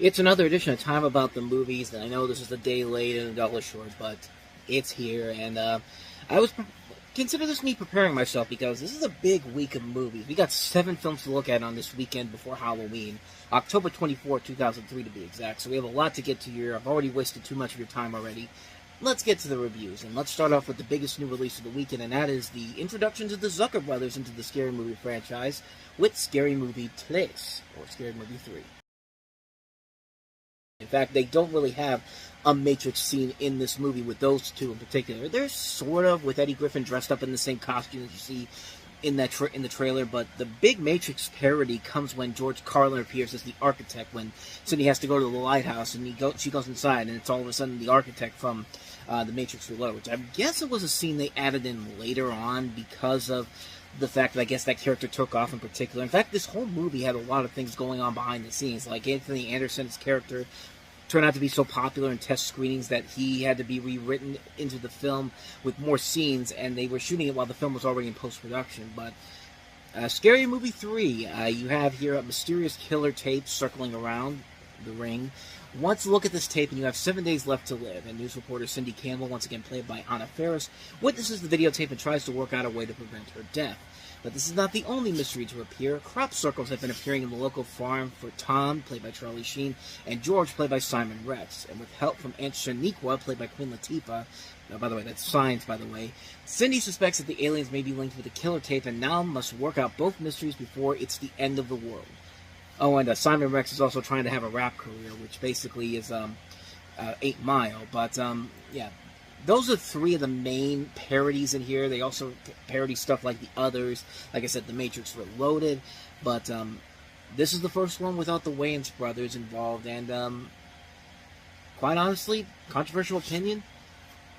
It's another edition of Time About the Movies, and I know this is a day late and a dollar short, but it's here, and consider this me preparing myself, because this is a big week of movies. We got 7 films to look at on this weekend before Halloween, October 24th, 2003 to be exact, so we have a lot to get to here. I've already wasted too much of your time already. Let's get to the reviews, and let's start off with the biggest new release of the weekend, and that is the introduction to the Zucker brothers into the Scary Movie franchise with Scary Movie 3, or Scary Movie 3. In fact, they don't really have a Matrix scene in this movie with those two in particular. There's sort of, with Eddie Griffin dressed up in the same costume as you see in the trailer, but the big Matrix parody comes when George Carlin appears as the architect, when Cindy has to go to the lighthouse, and she goes inside, and it's all of a sudden the architect from the Matrix Reloaded, which I guess it was a scene they added in later on because of the fact that I guess that character took off in particular. In fact, this whole movie had a lot of things going on behind the scenes, like Anthony Anderson's character turned out to be so popular in test screenings that he had to be rewritten into the film with more scenes, and they were shooting it while the film was already in post-production. But Scary Movie 3, you have here a mysterious killer tape circling around the ring. Once look at this tape, and you have 7 days left to live, and news reporter Cindy Campbell, once again played by Anna Faris, witnesses the videotape and tries to work out a way to prevent her death. But this is not the only mystery to appear. Crop circles have been appearing in the local farm for Tom, played by Charlie Sheen, and George, played by Simon Rex. And with help from Aunt Shaniqua, played by Queen Latifah, now, by the way, that's Signs, by the way, Cindy suspects that the aliens may be linked with the killer tape and now must work out both mysteries before it's the end of the world. Oh, and Simon Rex is also trying to have a rap career, which basically is 8 Mile. But, yeah, those are 3 of the main parodies in here. They also parody stuff like The Others, like I said, The Matrix Reloaded. But this is the first one without the Wayans brothers involved. And quite honestly, controversial opinion,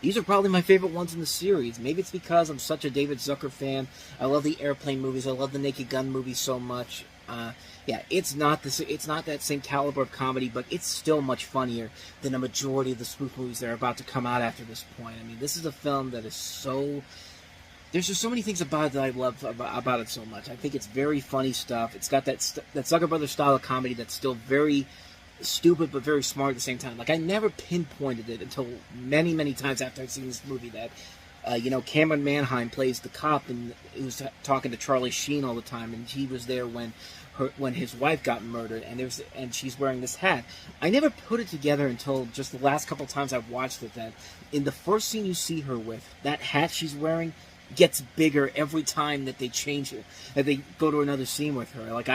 these are probably my favorite ones in the series. Maybe it's because I'm such a David Zucker fan. I love the Airplane movies. I love the Naked Gun movies so much. Yeah, it's not that same caliber of comedy, but it's still much funnier than a majority of the spoof movies that are about to come out after this point. I mean, this is a film that is so... There's just so many things about it that I love about it so much. I think it's very funny stuff. It's got that Zucker Brothers style of comedy that's still very stupid but very smart at the same time. Like, I never pinpointed it until many, many times after I'd seen this movie that, Cameron Manheim plays the cop, and he was talking to Charlie Sheen all the time, and he was there when his wife got murdered, and she's wearing this hat. I never put it together until just the last couple times I've watched it, that in the first scene you see her with, that hat she's wearing gets bigger every time that they change it, that they go to another scene with her. Like,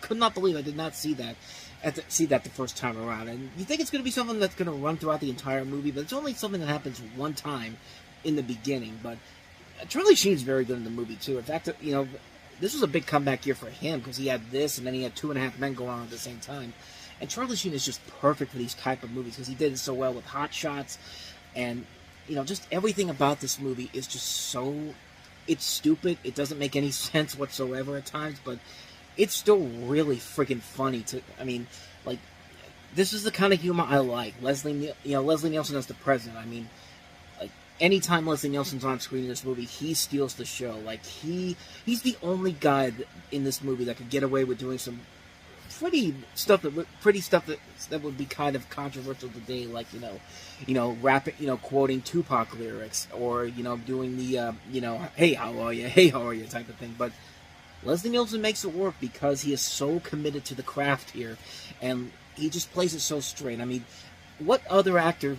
could not believe I did not see that. The first time around, and you think it's going to be something that's going to run throughout the entire movie, but it's only something that happens one time in the beginning. But Charlie Sheen's very good in the movie too. In fact, this was a big comeback year for him, because he had this, and then he had 2.5 Men going on at the same time. And Charlie Sheen is just perfect for these type of movies, because he did it so well with Hot Shots, and just everything about this movie is just so... It's stupid. It doesn't make any sense whatsoever at times, but it's still really freaking funny. This is the kind of humor I like. Leslie Nielsen as the president. I mean, like, anytime Leslie Nielsen's on screen in this movie, he steals the show. Like, he's the only guy in this movie that could get away with doing some pretty stuff that would be kind of controversial today, like rapping, quoting Tupac lyrics, or doing the hey how are you type of thing. But Leslie Nielsen makes it work because he is so committed to the craft here, and he just plays it so straight. I mean, what other actor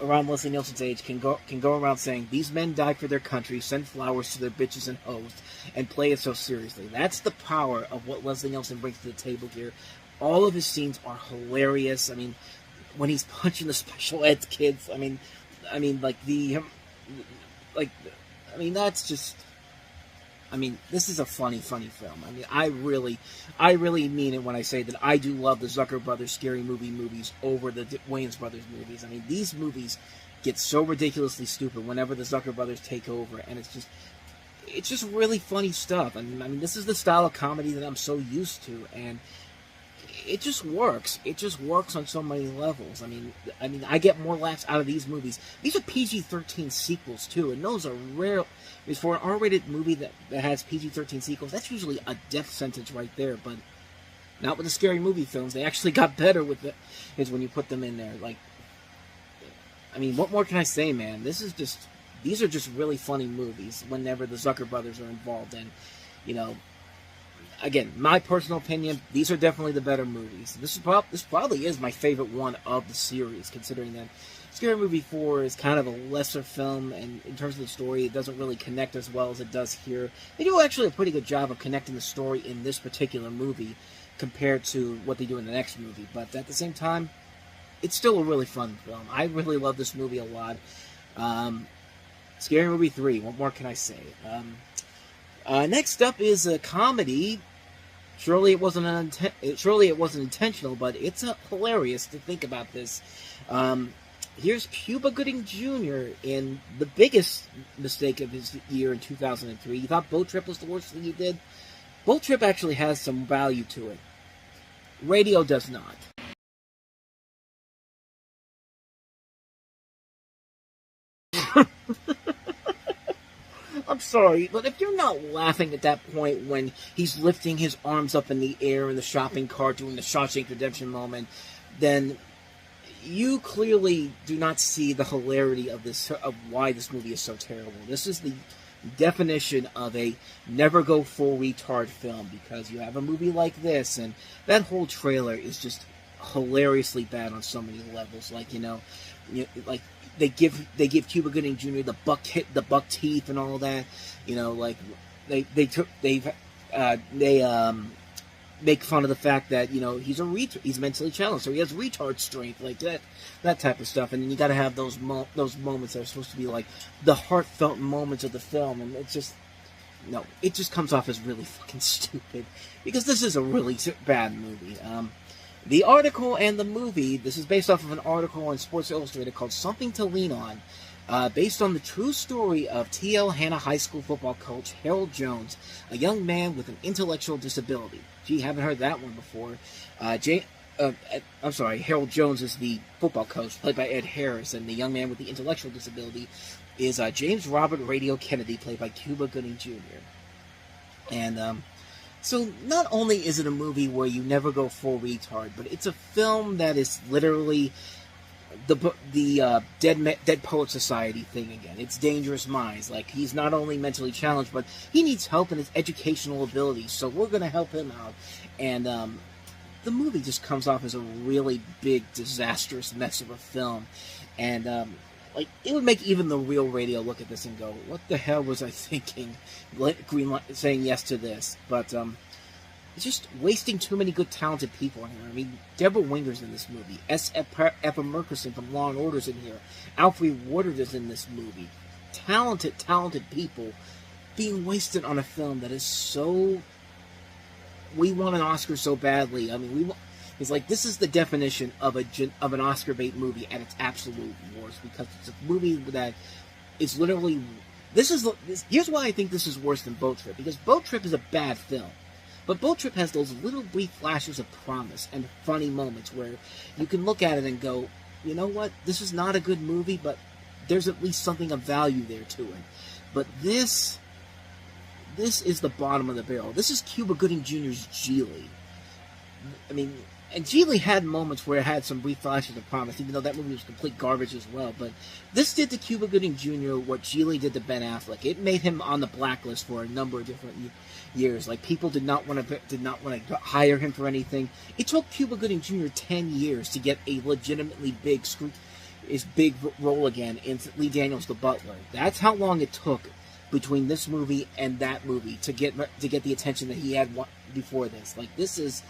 around Leslie Nielsen's age can go around saying, "These men died for their country, send flowers to their bitches and hoes," and play it so seriously? That's the power of what Leslie Nielsen brings to the table here. All of his scenes are hilarious. I mean, when he's punching the special ed kids, that's just... this is a funny film. I mean, I really mean it when I say that I do love the Zucker Brothers Scary Movie movies over the Wayans Brothers movies. I mean, these movies get so ridiculously stupid whenever the Zucker Brothers take over, and it's just really funny stuff. I mean, this is the style of comedy that I'm so used to, and it just works. It just works on so many levels. I mean, I get more laughs out of these movies. These are PG-13 sequels too, and those are rare. For an R-rated movie that has PG-13 sequels, that's usually a death sentence right there. But Not with the scary movie films. They actually got better with it, is when you put them in there. Like, I mean, what more can I say, man? These are just really funny movies whenever the Zucker brothers are involved in. You know, again, my personal opinion, these are definitely the better movies. This probably is my favorite one of the series, considering that Scary Movie 4 is kind of a lesser film, and in terms of the story, it doesn't really connect as well as it does here. They do actually a pretty good job of connecting the story in this particular movie compared to what they do in the next movie, but at the same time, it's still a really fun film. I really love this movie a lot. Scary Movie 3, what more can I say? Next up is a comedy. Surely it wasn't intentional, but it's hilarious to think about this. Here's Cuba Gooding Jr. in the biggest mistake of his year in 2003. You thought Boat Trip was the worst thing he did? Boat Trip actually has some value to it. Radio does not. I'm sorry, but if you're not laughing at that point when he's lifting his arms up in the air in the shopping cart doing the Shawshank Redemption moment, then you clearly do not see the hilarity of why this movie is so terrible. This is the definition of a never go full retard film, because you have a movie like this, and that whole trailer is just hilariously bad on so many levels. Like, like they give Cuba Gooding Jr. the buck teeth and all that. Like they make fun of the fact that he's mentally challenged, so he has retard strength, like that type of stuff. And then you got to have those moments that are supposed to be like the heartfelt moments of the film, and it just comes off as really fucking stupid, because this is a really bad movie. The article and the movie, this is based off of an article on Sports Illustrated called Something to Lean On, based on the true story of T.L. Hanna High School football coach Harold Jones, a young man with an intellectual disability. Gee, haven't heard that one before. I'm sorry, Harold Jones is the football coach, played by Ed Harris, and the young man with the intellectual disability is James Robert Radio Kennedy, played by Cuba Gooding Jr. And, so not only is it a movie where you never go full retard, but it's a film that is literally the Dead Poet Society thing again. It's Dangerous Minds. Like, he's not only mentally challenged, but he needs help in his educational abilities, so we're going to help him out. And the movie just comes off as a really big, disastrous mess of a film. And like, it would make even the real radio look at this and go, what the hell was I thinking saying yes to this? But it's just wasting too many good, talented people in here. I mean, Deborah Winger's in this movie. S. Eppa Merkerson from Law & Order's in here. Alfre Woodard is in this movie. Talented people being wasted on a film that is so... We want an Oscar so badly. I mean, it's like, this is the definition of an Oscar bait movie at its absolute worst, because it's a movie that is literally... Here's why I think this is worse than Boat Trip, because Boat Trip is a bad film. But Boat Trip has those little brief flashes of promise and funny moments where you can look at it and go, you know what, this is not a good movie, but there's at least something of value there to it. But this is the bottom of the barrel. This is Cuba Gooding Jr.'s Geely. I mean, and Geely had moments where it had some brief flashes of promise, even though that movie was complete garbage as well. But this did to Cuba Gooding Jr. what Geely did to Ben Affleck. It made him on the blacklist for a number of different years. Like, people did not want to hire him for anything. It took Cuba Gooding Jr. 10 years to get a legitimately big role again in Lee Daniels' The Butler. That's how long it took between this movie and that movie to get the attention that he had before this. Like, this is...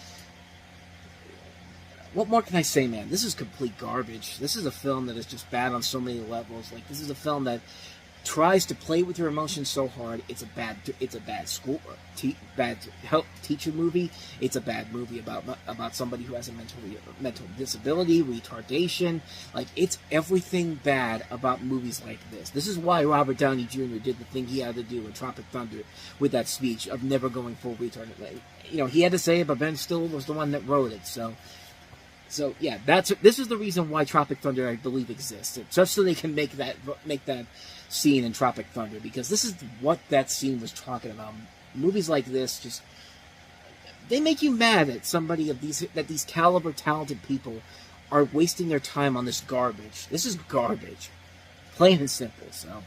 What more can I say, man? This is complete garbage. This is a film that is just bad on so many levels. Like, this is a film that tries to play with your emotions so hard. It's a bad teacher movie. It's a bad movie about somebody who has a mental disability, retardation. Like, it's everything bad about movies like this. This is why Robert Downey Jr. did the thing he had to do in Tropic Thunder with that speech of never going full retard. He had to say it, but Ben Stiller was the one that wrote it. So yeah, this is the reason why Tropic Thunder, I believe, exists. Just so they can make that scene in Tropic Thunder, because this is what that scene was talking about. Movies like this, just they make you mad that these caliber talented people are wasting their time on this garbage. This is garbage, plain and simple. So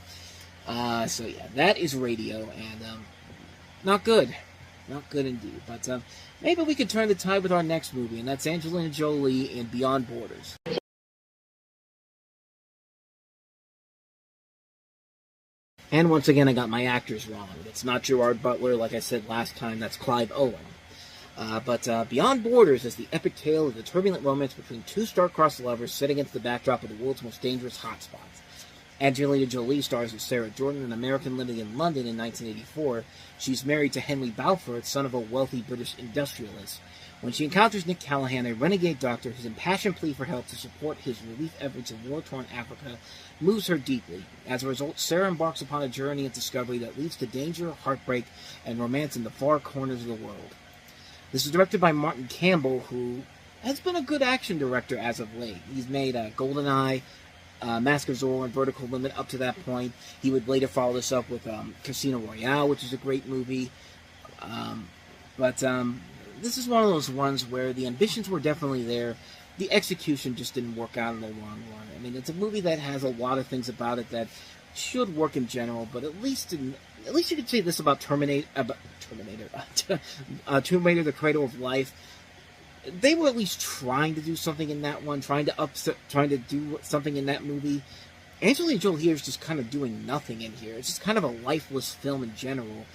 yeah, that is Radio, and not good, not good indeed. But maybe we could turn the tide with our next movie, and that's Angelina Jolie in Beyond Borders. And once again, I got my actors wrong. It's not Gerard Butler, like I said last time. That's Clive Owen. But Beyond Borders is the epic tale of the turbulent romance between two star-crossed lovers set against the backdrop of the world's most dangerous hotspots. Angelina Jolie stars as Sarah Jordan, an American living in London in 1984. She's married to Henry Balfour, son of a wealthy British industrialist. When she encounters Nick Callahan, a renegade doctor, his impassioned plea for help to support his relief efforts in war-torn Africa moves her deeply. As a result, Sarah embarks upon a journey of discovery that leads to danger, heartbreak, and romance in the far corners of the world. This is directed by Martin Campbell, who has been a good action director as of late. He's made GoldenEye, Mask of Zorro, and Vertical Limit up to that point. He would later follow this up with Casino Royale, which is a great movie. But this is one of those ones where the ambitions were definitely there. The execution just didn't work out in the long run. I mean, it's a movie that has a lot of things about it that should work in general, but at least you could say this about Tomb Raider, The Cradle of Life. They were at least trying to do something in that one, trying to do something in that movie. Angelina Jolie here is just kind of doing nothing in here. It's just kind of a lifeless film in general.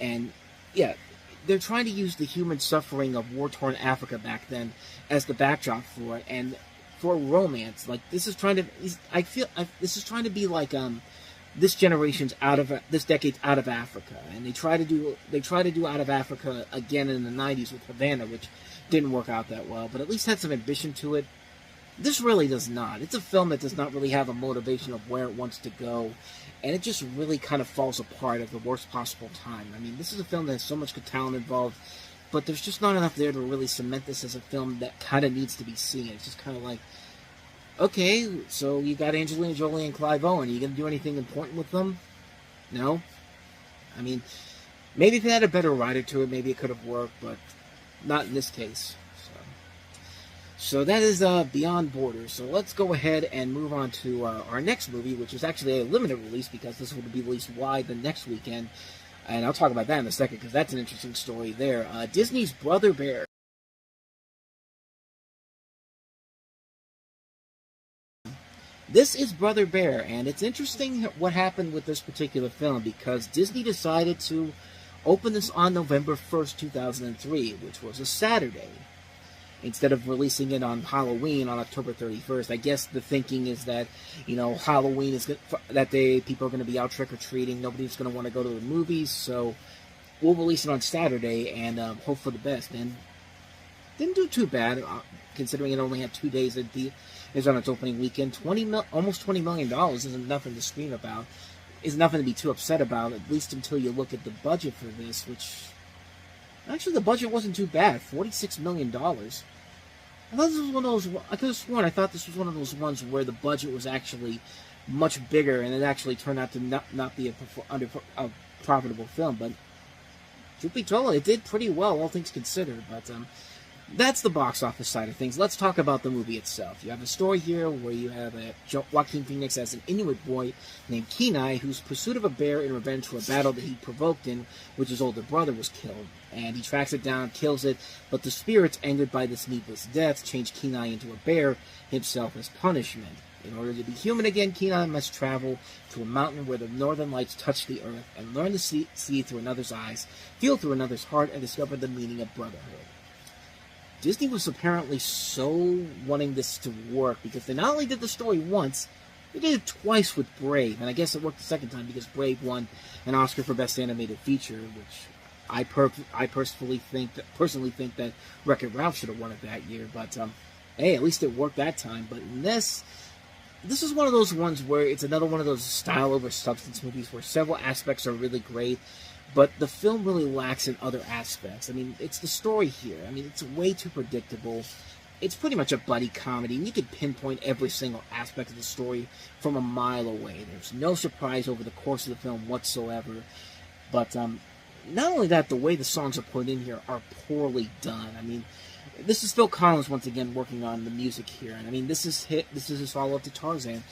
And, yeah, they're trying to use the human suffering of war-torn Africa back then as the backdrop for it. And for romance, like, this is trying to be like, this decade's Out of Africa. And they try to do Out of Africa again in the 90s with Havana, which didn't work out that well, but at least had some ambition to it. This really does not. It's a film that does not really have a motivation of where it wants to go, and it just really kind of falls apart at the worst possible time. I mean, this is a film that has so much good talent involved, but there's just not enough there to really cement this as a film that kind of needs to be seen. It's just kind of like, okay, so you got Angelina Jolie and Clive Owen. Are you going to do anything important with them? No? I mean, maybe if they had a better writer to it, maybe it could have worked, but not in this case. So that is Beyond Borders. So let's go ahead and move on to our next movie, which is actually a limited release because this will be released wide the next weekend. And I'll talk about that in a second because that's an interesting story there. Disney's Brother Bear. This is Brother Bear, and it's interesting what happened with this particular film because Disney decided to open this on November 1st, 2003, which was a Saturday, instead of releasing it on Halloween on October 31st. I guess the thinking is that, Halloween is that day, people are going to be out trick-or-treating, nobody's going to want to go to the movies, so we'll release it on Saturday and hope for the best. And didn't do too bad, considering it only had 2 days is on its opening weekend. Almost $20 million isn't nothing to scream about. Is nothing to be too upset about, at least until you look at the budget for this, which... Actually, the budget wasn't too bad. $46 million. I thought this was one of those... I could have sworn I thought this was one of those ones where the budget was actually much bigger, and it actually turned out to not be a profitable film. But, truth be told, it did pretty well, all things considered. But, that's the box office side of things. Let's talk about the movie itself. You have a story here where you have Joaquin Phoenix as an Inuit boy named Kenai, whose pursuit of a bear in revenge for a battle that he provoked in, which his older brother was killed. And he tracks it down, kills it, but the spirits, angered by this needless death, change Kenai into a bear himself as punishment. In order to be human again, Kenai must travel to a mountain where the northern lights touch the earth and learn to see through another's eyes, feel through another's heart, and discover the meaning of brotherhood. Disney was apparently so wanting this to work because they not only did the story once, they did it twice with Brave, and I guess it worked the second time because Brave won an Oscar for Best Animated Feature, which I personally think that Wreck-It Ralph should have won it that year. But hey, at least it worked that time. But in this is one of those ones where it's another one of those style over substance movies where several aspects are really great, but the film really lacks in other aspects. I mean, it's the story here. I mean, it's way too predictable. It's pretty much a buddy comedy, and you can pinpoint every single aspect of the story from a mile away. There's no surprise over the course of the film whatsoever. But not only that, the way the songs are put in here are poorly done. I mean, this is Phil Collins once again working on the music here, and I mean, this is his follow-up to Tarzan.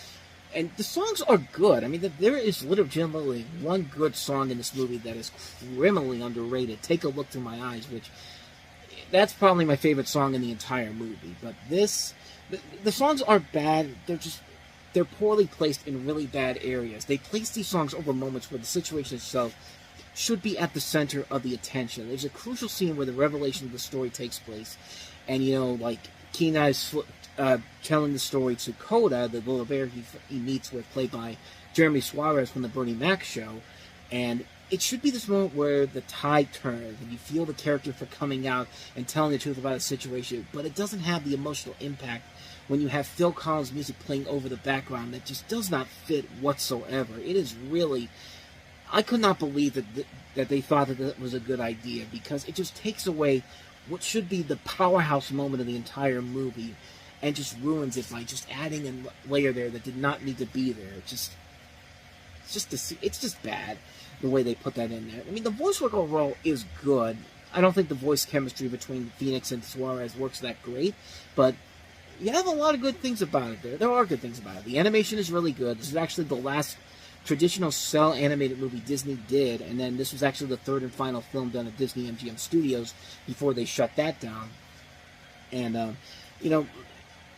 And the songs are good. I mean, there is legitimately one good song in this movie that is criminally underrated. Take a Look Through My Eyes, which, that's probably my favorite song in the entire movie. But the songs are bad. They're poorly placed in really bad areas. They place these songs over moments where the situation itself should be at the center of the attention. There's a crucial scene where the revelation of the story takes place. And, like, Kenai's telling the story to Coda, the little bear he meets with, played by Jeremy Suarez from the Bernie Mac show, and it should be this moment where the tide turns and you feel the character for coming out and telling the truth about a situation, but it doesn't have the emotional impact when you have Phil Collins' music playing over the background. That just does not fit whatsoever. It is really... I could not believe that they thought that was a good idea, because it just takes away what should be the powerhouse moment of the entire movie and just ruins it by just adding a layer there that did not need to be there. It's just bad the way they put that in there. I mean, the voice work overall is good. I don't think the voice chemistry between Phoenix and Suarez works that great, but you have a lot of good things about it there. There are good things about it. The animation is really good. This is actually the last traditional cell animated movie Disney did, and then this was actually the third and final film done at Disney MGM Studios before they shut that down. And,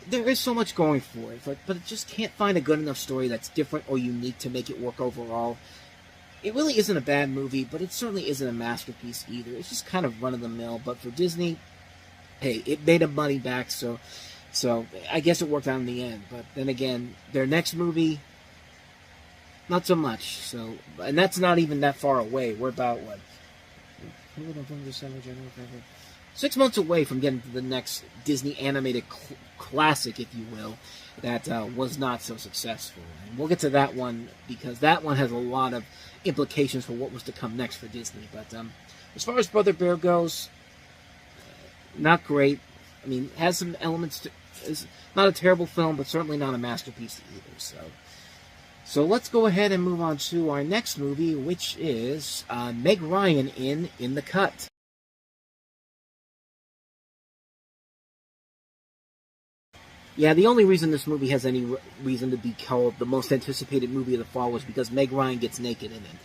there is so much going for it, but it just can't find a good enough story that's different or unique to make it work overall. It really isn't a bad movie, but it certainly isn't a masterpiece either. It's just kind of run-of-the-mill, but for Disney, hey, it made them money back, so I guess it worked out in the end. But then again, their next movie, not so much. So, and that's not even that far away. We're about, what, November, December, January, February, 6 months away from getting to the next Disney animated classic, if you will, that was not so successful. And we'll get to that one, because that one has a lot of implications for what was to come next for Disney. But as far as Brother Bear goes, not great. I mean, has some elements to... It's not a terrible film, but certainly not a masterpiece either. So let's go ahead and move on to our next movie, which is Meg Ryan in the Cut. Yeah, the only reason this movie has any reason to be called the most anticipated movie of the fall was because Meg Ryan gets naked in it.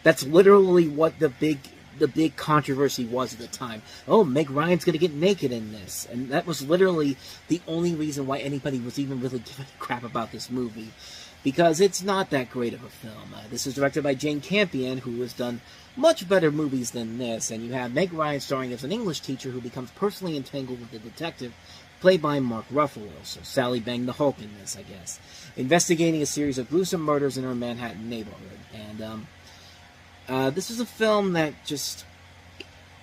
That's literally what the big controversy was at the time. Oh, Meg Ryan's going to get naked in this. And that was literally the only reason why anybody was even really giving a crap about this movie. Because it's not that great of a film. This is directed by Jane Campion, who has done much better movies than this. And you have Meg Ryan starring as an English teacher who becomes personally entangled with a detective played by Mark Ruffalo, so Sally Bang the Hulk in this, I guess, investigating a series of gruesome murders in her Manhattan neighborhood. And this is a film that just,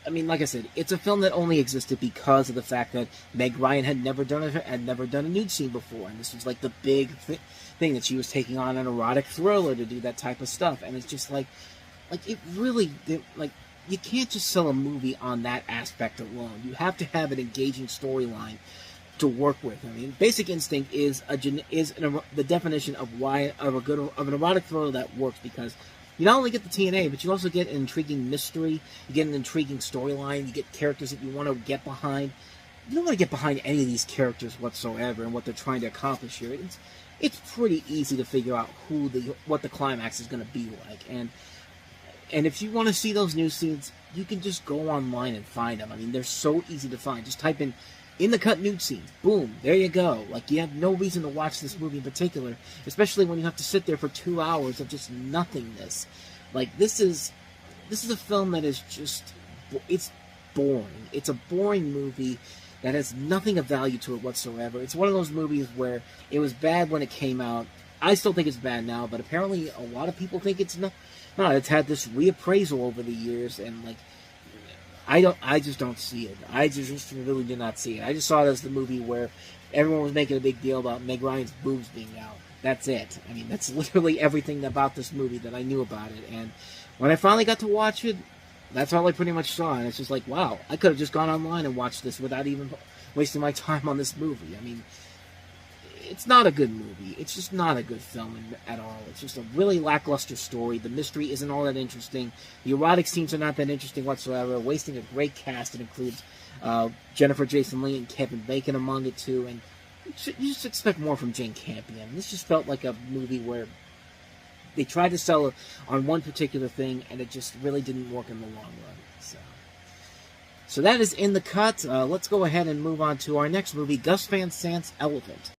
I mean, like I said, it's a film that only existed because of the fact that Meg Ryan had never done a nude scene before, and this was like the big thing that she was taking on an erotic thriller to do that type of stuff. And it's just like it really, like, you can't just sell a movie on that aspect alone. You have to have an engaging storyline to work with. I mean, Basic Instinct is the definition of an erotic thriller that works, because you not only get the TNA, but you also get an intriguing mystery, you get an intriguing storyline, you get characters that you want to get behind. You don't want to get behind any of these characters whatsoever and what they're trying to accomplish here. It's pretty easy to figure out what the climax is going to be like, and if you want to see those news scenes, you can just go online and find them. I mean, they're so easy to find. Just type in the cut nude scenes. Boom, there you go. Like, you have no reason to watch this movie in particular, especially when you have to sit there for 2 hours of just nothingness. Like, this is a film that is just, it's boring. It's a boring movie that has nothing of value to it whatsoever. It's one of those movies where it was bad when it came out. I still think it's bad now, but apparently a lot of people think it's not. No, it's had this reappraisal over the years, and like, I just don't see it. I just really did not see it. I just saw it as the movie where everyone was making a big deal about Meg Ryan's boobs being out. That's it. I mean, that's literally everything about this movie that I knew about it. And when I finally got to watch it, that's all I pretty much saw. And it's just like, wow, I could have just gone online and watched this without even wasting my time on this movie. I mean, it's not a good movie. It's just not a good film at all. It's just a really lackluster story. The mystery isn't all that interesting. The erotic scenes are not that interesting whatsoever. Wasting a great cast that includes Jennifer Jason Leigh and Kevin Bacon among it too. And you just expect more from Jane Campion. This just felt like a movie where they tried to sell on one particular thing, and it just really didn't work in the long run. So that is in the cut. Let's go ahead and move on to our next movie, Gus Van Sant's Elephant.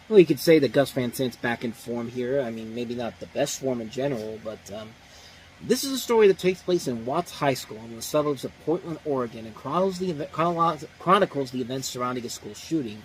Well, you could say that Gus Van Sant's back in form here. I mean, maybe not the best form in general, but this is a story that takes place in Watts High School in the suburbs of Portland, Oregon, and chronicles the events surrounding a school shooting,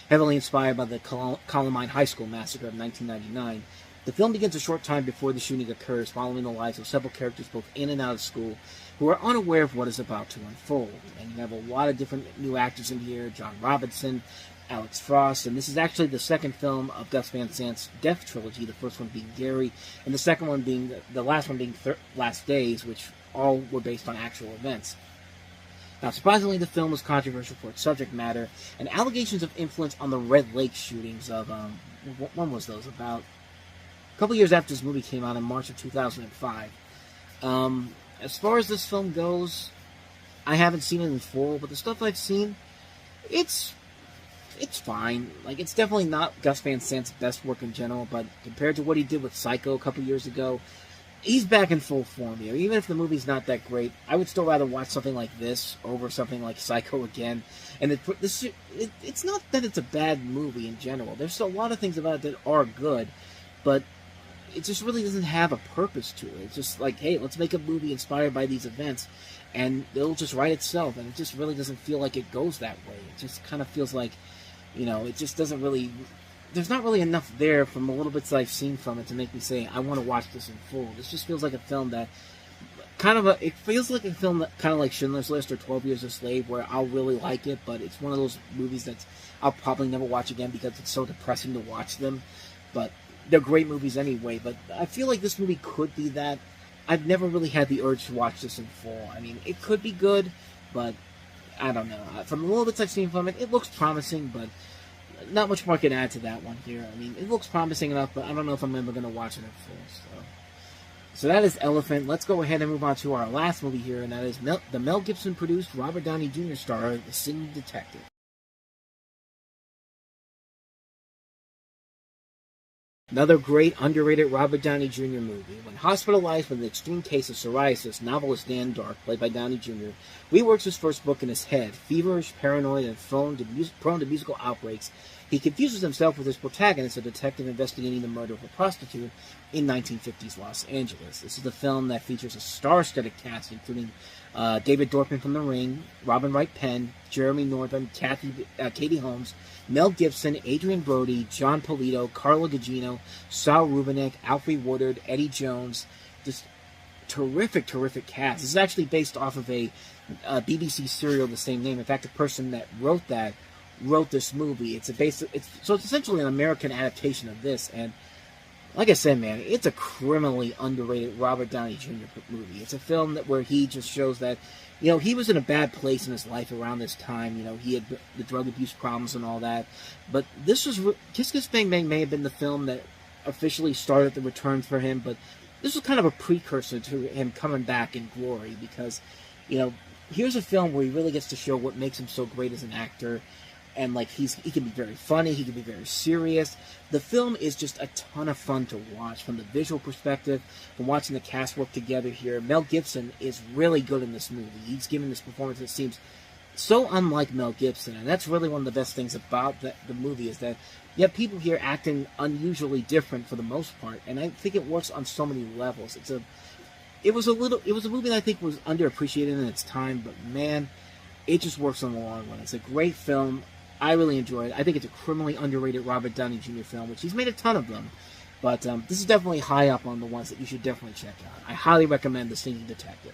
heavily inspired by the Columbine High School massacre of 1999. The film begins a short time before the shooting occurs, following the lives of several characters both in and out of school who are unaware of what is about to unfold. And you have a lot of different new actors in here: John Robinson, Alex Frost, and this is actually the second film of Gus Van Sant's Death Trilogy, the first one being Gary, and the last one being Last Days, which all were based on actual events. Now, surprisingly, the film was controversial for its subject matter, and allegations of influence on the Red Lake shootings of, when was those? About a couple years after this movie came out in March of 2005. As far as this film goes, I haven't seen it in full, but the stuff I've seen, it's fine. Like, it's definitely not Gus Van Sant's best work in general, but compared to what he did with Psycho a couple years ago, he's back in full form here. Even if the movie's not that great, I would still rather watch something like this over something like Psycho again. And it's not that it's a bad movie in general. There's a lot of things about it that are good, but it just really doesn't have a purpose to it. It's just like, hey, let's make a movie inspired by these events, and it'll just write itself. And it just really doesn't feel like it goes that way. It just kind of feels like, it just doesn't really... There's not really enough there from the little bits that I've seen from it to make me say, I want to watch this in full. This just feels like a film that... It feels like a film that kind of like Schindler's List or 12 Years a Slave, where I'll really like it, but it's one of those movies that I'll probably never watch again because it's so depressing to watch them. But they're great movies anyway, but I feel like this movie could be that. I've never really had the urge to watch this in full. I mean, it could be good, but I don't know. From the little bits I've seen from it, it looks promising, but not much more I can add to that one here. I mean, it looks promising enough, but I don't know if I'm ever going to watch it in full. So that is Elephant. Let's go ahead and move on to our last movie here, and that is the Mel Gibson-produced, Robert Downey Jr. star, The Singing Detective. Another great, underrated Robert Downey Jr. movie. When hospitalized with an extreme case of psoriasis, novelist Dan Dark, played by Downey Jr., reworks his first book in his head. Feverish, paranoid, and prone to musical outbreaks, he confuses himself with his protagonist, a detective investigating the murder of a prostitute in 1950s Los Angeles. This is the film that features a star-studded cast, including David Dorfman from The Ring, Robin Wright Penn, Jeremy Northam, Katie Holmes, Mel Gibson, Adrian Brody, John Polito, Carla Gugino, Saul Rubinek, Alfre Woodard, Eddie Jones. Just terrific, terrific cast. This is actually based off of a BBC serial of the same name. In fact, the person that wrote this movie. It's essentially an American adaptation of this, and like I said, man, it's a criminally underrated Robert Downey Jr. movie. It's a film where he just shows that, he was in a bad place in his life around this time. He had the drug abuse problems and all that. But this was... Kiss Kiss Bang Bang may have been the film that officially started the return for him, but this was kind of a precursor to him coming back in glory because, here's a film where he really gets to show what makes him so great as an actor. And, he can be very funny, he can be very serious. The film is just a ton of fun to watch from the visual perspective, from watching the cast work together here. Mel Gibson is really good in this movie. He's given this performance that seems so unlike Mel Gibson, and that's really one of the best things about the movie is that you have people here acting unusually different for the most part, and I think it works on so many levels. It was a movie that I think was underappreciated in its time, but man, it just works on the long run. It's a great film. I really enjoy it. I think it's a criminally underrated Robert Downey Jr. film, which he's made a ton of them. But this is definitely high up on the ones that you should definitely check out. I highly recommend The Singing Detective.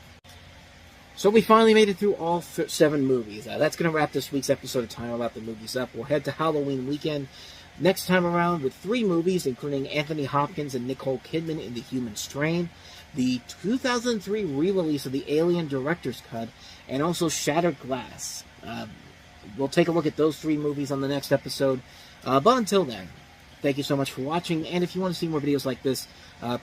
So we finally made it through all 7 movies. That's going to wrap this week's episode of Time About the Movies up. We'll head to Halloween weekend next time around with 3 movies, including Anthony Hopkins and Nicole Kidman in The Human Strain, the 2003 re-release of the Alien Director's Cut, and also Shattered Glass. We'll take a look at those 3 movies on the next episode. But until then, thank you so much for watching, and if you want to see more videos like this,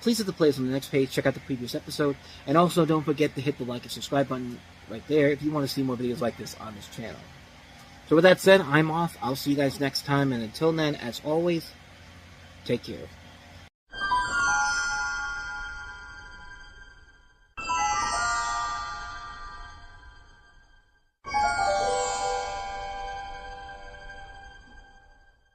please hit the playlist on the next page, check out the previous episode, and also don't forget to hit the like and subscribe button right there if you want to see more videos like this on this channel. So with that said, I'm off. I'll see you guys next time, and until then, as always, take care.